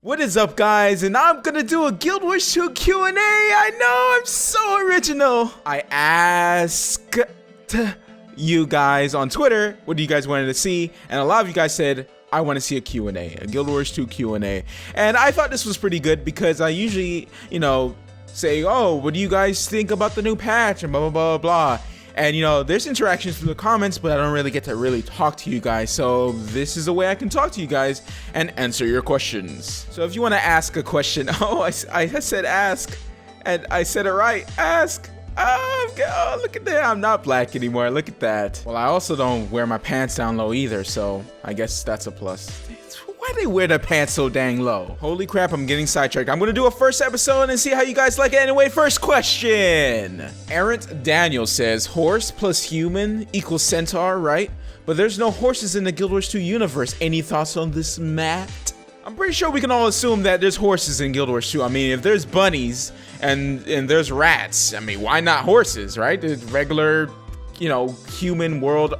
What is up, guys? And I'm gonna do a Guild Wars 2 Q&A. I know, I'm so original. I asked you guys on Twitter what do you guys wanted to see, and a lot of you guys said I want to see a Q&A, a Guild Wars 2 Q&A. And I thought this was pretty good because I usually, say, oh, what do you guys think about the new patch and blah, blah, blah, blah. And there's interactions through the comments, but I don't really get to really talk to you guys. So this is a way I can talk to you guys and answer your questions. So if you want to ask a question, I said ask, and I said it right, ask. Oh, look at that, I'm not black anymore, look at that. Well, I also don't wear my pants down low either, so I guess that's a plus. Why they wear the pants so dang low? Holy crap, I'm getting sidetracked. I'm gonna do a first episode and see how you guys like it. Anyway, first question. Errant Daniel says, horse plus human equals centaur, right? But there's no horses in the Guild Wars 2 universe. Any thoughts on this, Matt? I'm pretty sure we can all assume that there's horses in Guild Wars 2. I mean, if there's bunnies and there's rats, I mean, why not horses, right? There's regular, human world,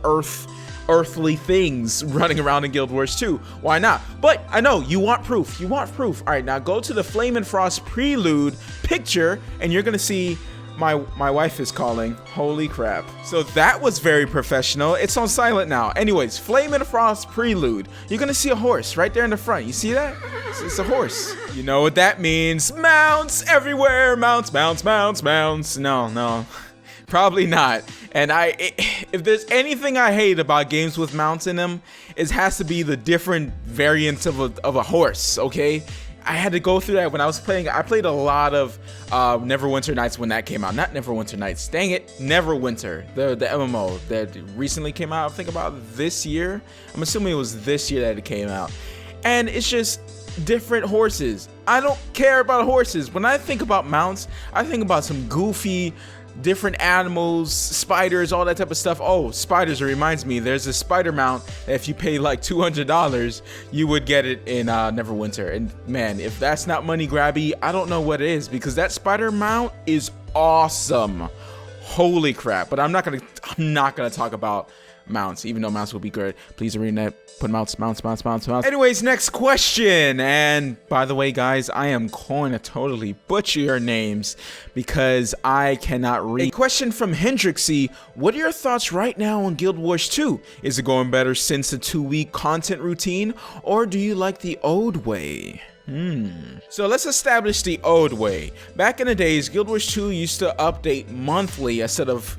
earthly things running around in Guild Wars 2. Why not? But I know you want proof. You want proof. All right, now go to the Flame and Frost prelude picture, and you're gonna see my wife is calling. Holy crap. So that was very professional. It's on silent now. Anyways, Flame and Frost prelude. You're gonna see a horse right there in the front. You see that? It's a horse. You know what that means? Mounts everywhere. Mounts, mounts, mounts, mounts. No. Probably not. And if there's anything I hate about games with mounts in them, it has to be the different variants of a horse, okay? I had to go through that when I was playing. I played a lot of Neverwinter Nights when that came out. Not Neverwinter Nights, dang it, Neverwinter, the MMO that recently came out, I think about this year. I'm assuming it was this year that it came out. And it's just different horses. I don't care about horses. When I think about mounts, I think about some goofy different animals, spiders, all that type of stuff. Oh, spiders, it reminds me, there's a spider mount that if you pay like $200, you would get it in Neverwinter. And man, if that's not money grabby, I don't know what it is, because that spider mount is awesome. Holy crap. But I'm not gonna talk about mounts, even though mounts will be good. Please arena, put mounts. Anyways, next question. And by the way, guys, I am going to totally butcher your names because I cannot read. A question from Hendrixie. What are your thoughts right now on Guild Wars 2? Is it going better since the 2-week content routine, or do you like the old way? So let's establish the old way. Back in the days, Guild Wars 2 used to update monthly instead of,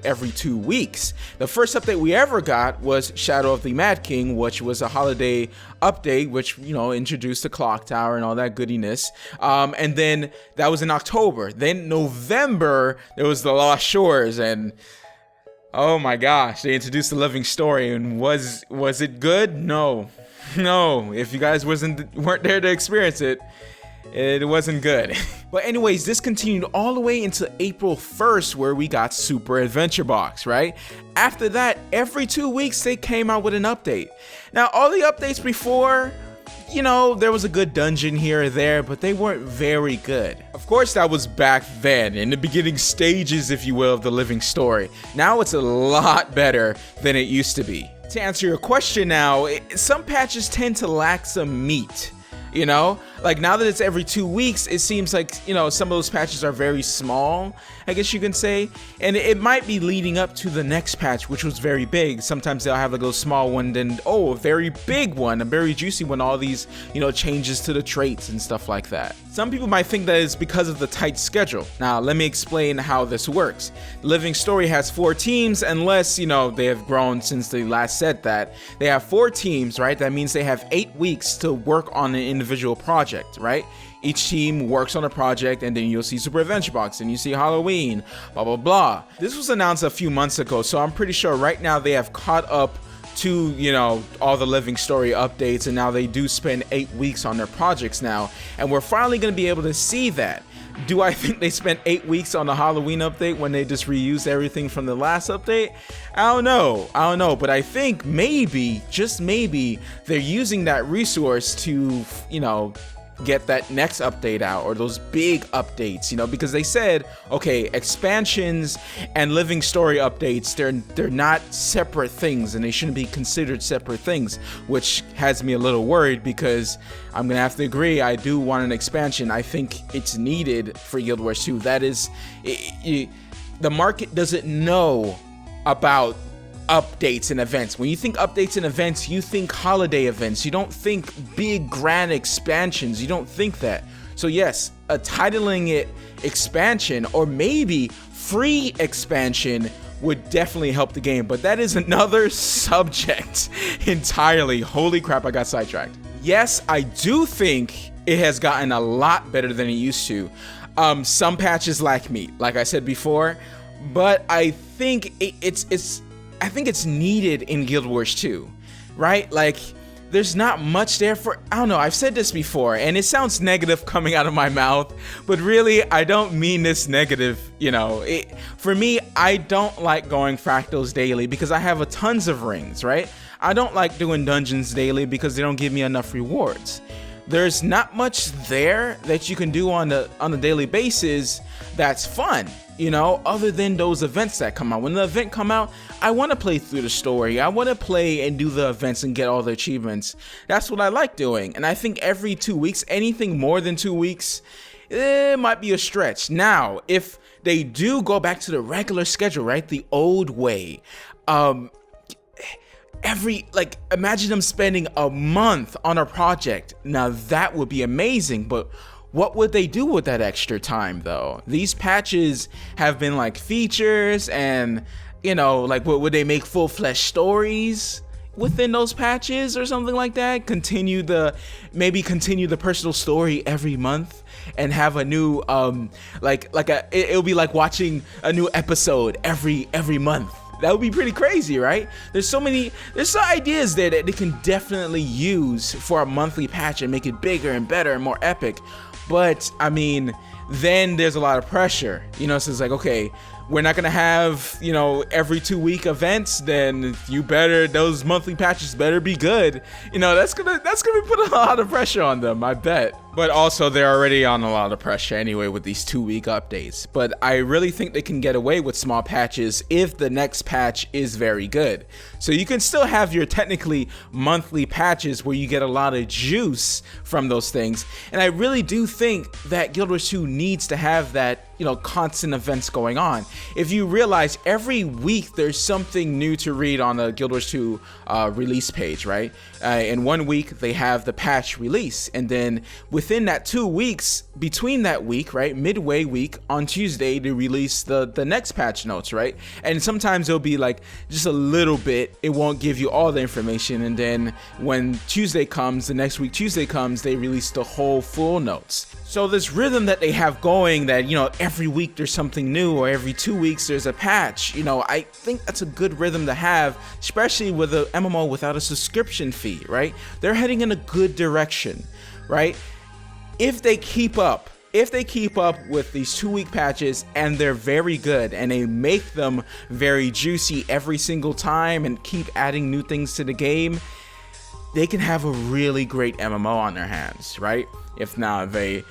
every 2 weeks. The first update we ever got was Shadow of the Mad King, which was a holiday update, which, introduced the clock tower and all that goodiness. And then that was in October. Then November, there was the Lost Shores, and oh my gosh, they introduced the Living Story. And was it good? No, if you guys weren't there to experience it, it wasn't good. But anyways, this continued all the way into April 1st, where we got Super Adventure Box, right? After that, every 2 weeks, they came out with an update. Now, all the updates before, there was a good dungeon here or there, but they weren't very good. Of course, that was back then, in the beginning stages, if you will, of the Living Story. Now it's a lot better than it used to be. To answer your question now, some patches tend to lack some meat. Like now that it's every 2 weeks, it seems like, some of those patches are very small, I guess you can say. And it might be leading up to the next patch, which was very big. Sometimes they'll have like a small one, then, a very big one, a very juicy one, all these, changes to the traits and stuff like that. Some people might think that it's because of the tight schedule. Now, let me explain how this works. Living Story has 4 teams, unless, they have grown since they last said that. They have 4 teams, right? That means they have 8 weeks to work on an individual project, right? Each team works on a project, and then you'll see Super Adventure Box, and you see Halloween, blah, blah, blah. This was announced a few months ago, so I'm pretty sure right now they have caught up to, all the Living Story updates, and now they do spend 8 weeks on their projects now, and we're finally going to be able to see that. Do I think they spent 8 weeks on the Halloween update when they just reused everything from the last update? I don't know, but I think maybe, just maybe, they're using that resource to, get that next update out, or those big updates, you know, because they said, okay, expansions and living story updates, they're not separate things, and they shouldn't be considered separate things, which has me a little worried, because I'm gonna have to agree, I do want an expansion. I think it's needed for Guild Wars 2. That is, the market doesn't know about updates and events. When you think updates and events, you think holiday events. You don't think big grand expansions. You don't think that. So yes, titling it expansion, or maybe free expansion, would definitely help the game, but that is another subject entirely. Holy crap, I got sidetracked. Yes, I do think it has gotten a lot better than it used to. Some patches lack meat, like I said before, but I think I think it's needed in Guild Wars 2, right? Like, there's not much there for, I don't know, I've said this before, and it sounds negative coming out of my mouth, but really, I don't mean this negative, you know. For me, I don't like going fractals daily because I have tons of rings, right? I don't like doing dungeons daily because they don't give me enough rewards. There's not much there that you can do on a daily basis that's fun, you know, other than those events that come out. When the event come out, I want to play through the story. I want to play and do the events and get all the achievements. That's what I like doing. And I think every 2 weeks, anything more than 2 weeks, it might be a stretch. Now, if they do go back to the regular schedule, right, the old way, imagine them spending a month on a project. Now that would be amazing, but what would they do with that extra time though? These patches have been like features, and you know, like, what would they make full-fledged stories within those patches or something like that? Maybe continue the personal story every month and have a new it'll be like watching a new episode every month. That would be pretty crazy, right? There's some ideas there that they can definitely use for a monthly patch and make it bigger and better and more epic. But I mean, then there's a lot of pressure, you know. So it's like, okay, we're not gonna have, you know, every 2 week events, then those monthly patches better be good. You know, that's gonna put a lot of pressure on them, I bet. But also, they're already on a lot of pressure anyway with these 2 week updates. But I really think they can get away with small patches if the next patch is very good. So you can still have your technically monthly patches where you get a lot of juice from those things. And I really do think that Guild Wars 2 needs to have that, you know, constant events going on. If you realize every week there's something new to read on the Guild Wars 2 release page, right? In 1 week they have the patch release, and then within that 2 weeks, between that week, right, midway week on Tuesday, they release the next patch notes, right? And sometimes it'll be like just a little bit, it won't give you all the information, and then when Tuesday comes, the next week Tuesday comes, they release the whole full notes. So this rhythm that they have going, that, you know, every week there's something new, or every 2 weeks there's a patch, you know, I think that's a good rhythm to have, especially with a MMO without a subscription fee, right? They're heading in a good direction, right? If they keep up with these 2 week patches, and they're very good, and they make them very juicy every single time and keep adding new things to the game, they can have a really great MMO on their hands, right? If not, they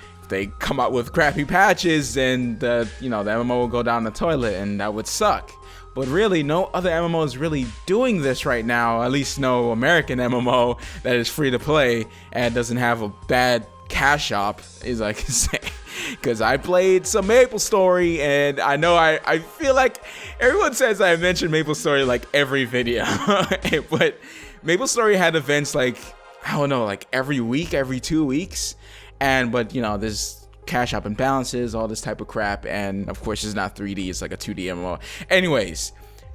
come out with crappy patches, and the MMO will go down the toilet, and that would suck. But really, no other MMO is really doing this right now, at least no American MMO that is free to play and doesn't have a bad cash shop, as I can say. Because I played some MapleStory, and I know I feel like everyone says I mention MapleStory like every video. But MapleStory had events like, I don't know, like every week, every 2 weeks. But you know, there's cash up imbalances, all this type of crap, and of course it's not 3D, it's like a 2D MMO. Anyways,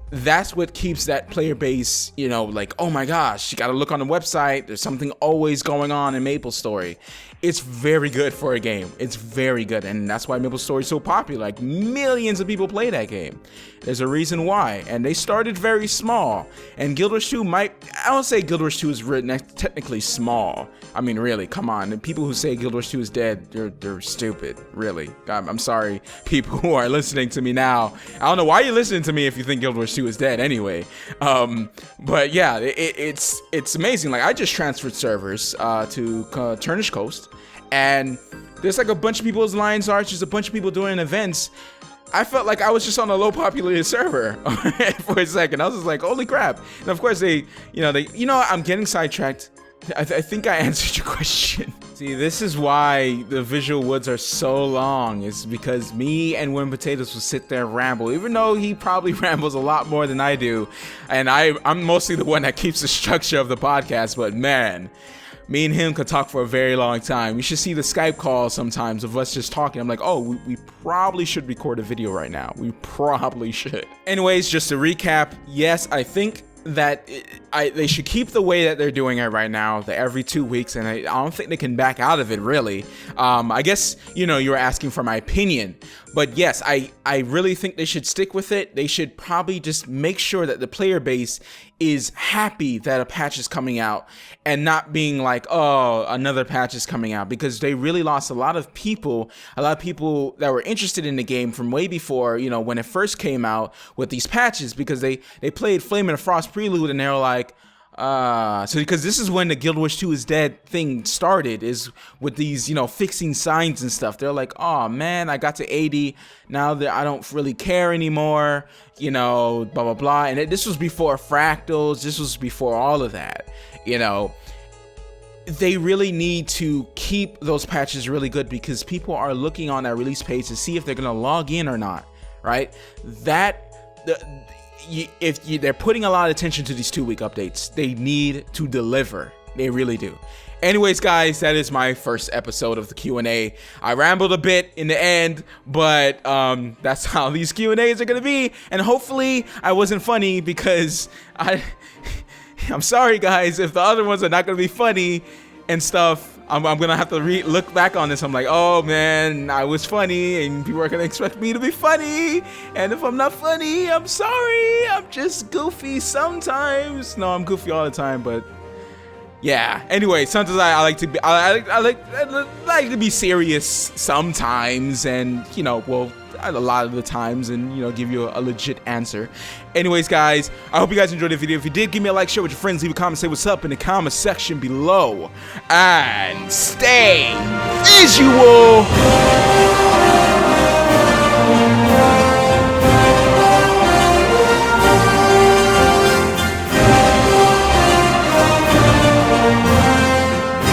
that's what keeps that player base, you know, like, oh my gosh, you gotta look on the website, there's something always going on in MapleStory. It's very good for a game. It's very good, and that's why MapleStory is so popular. Like, millions of people play that game. There's a reason why, and they started very small. And Guild Wars 2 I don't say Guild Wars 2 is technically small. I mean, really, come on. And people who say Guild Wars 2 is dead, they're stupid, really. I'm sorry, people who are listening to me now. I don't know why you're listening to me if you think Guild Wars Wars 2 is dead anyway. But yeah, it's amazing. Like, I just transferred servers to Turnish Coast, and there's like a bunch of people's Lions Arch, there's a bunch of people doing events. I felt like I was just on a low populated server for a second. I was just like, holy crap. And of course I'm getting sidetracked. I think I answered your question. See, this is why the VisualWoods are so long. It's because me and Win Potatoes will sit there and ramble, even though he probably rambles a lot more than I do. And I'm mostly the one that keeps the structure of the podcast, but man, me and him could talk for a very long time. You should see the Skype call sometimes of us just talking. I'm like, oh, we probably should record a video right now. We probably should. Anyways, just to recap, yes, I think that they should keep the way that they're doing it right now, the every 2 weeks, and I don't think they can back out of it, really. I guess, you were asking for my opinion, but yes, I really think they should stick with it. They should probably just make sure that the player base is happy that a patch is coming out and not being like, oh, another patch is coming out, because they really lost a lot of people that were interested in the game from way before, when it first came out with these patches, because they played Flame and the Frost Prelude and they were like, so because this is when the Guild Wars 2 is dead thing started, is with these, fixing signs and stuff. They're like, oh man, I got to 80, now that I don't really care anymore, blah blah blah. And this was before fractals, this was before all of that. They really need to keep those patches really good, because people are looking on that release page to see if they're gonna log in or not, right? If they're putting a lot of attention to these 2-week updates, they need to deliver. They really do. Anyways, guys, that is my first episode of the Q&A. I rambled a bit in the end, but that's how these Q&As are gonna be. And hopefully I wasn't funny, because I'm sorry, guys, if the other ones are not gonna be funny and stuff. I'm gonna have to look back on this. I'm like, oh man, I was funny and people are gonna expect me to be funny, and if I'm not funny, I'm sorry, I'm just goofy sometimes. No, I'm goofy all the time, but yeah. Anyway, sometimes I like to be serious sometimes, and a lot of the times, and give you a legit answer. Anyways, guys, I hope you guys enjoyed the video. If you did, give me a like, share with your friends, leave a comment, say what's up in the comment section below, and stay visual.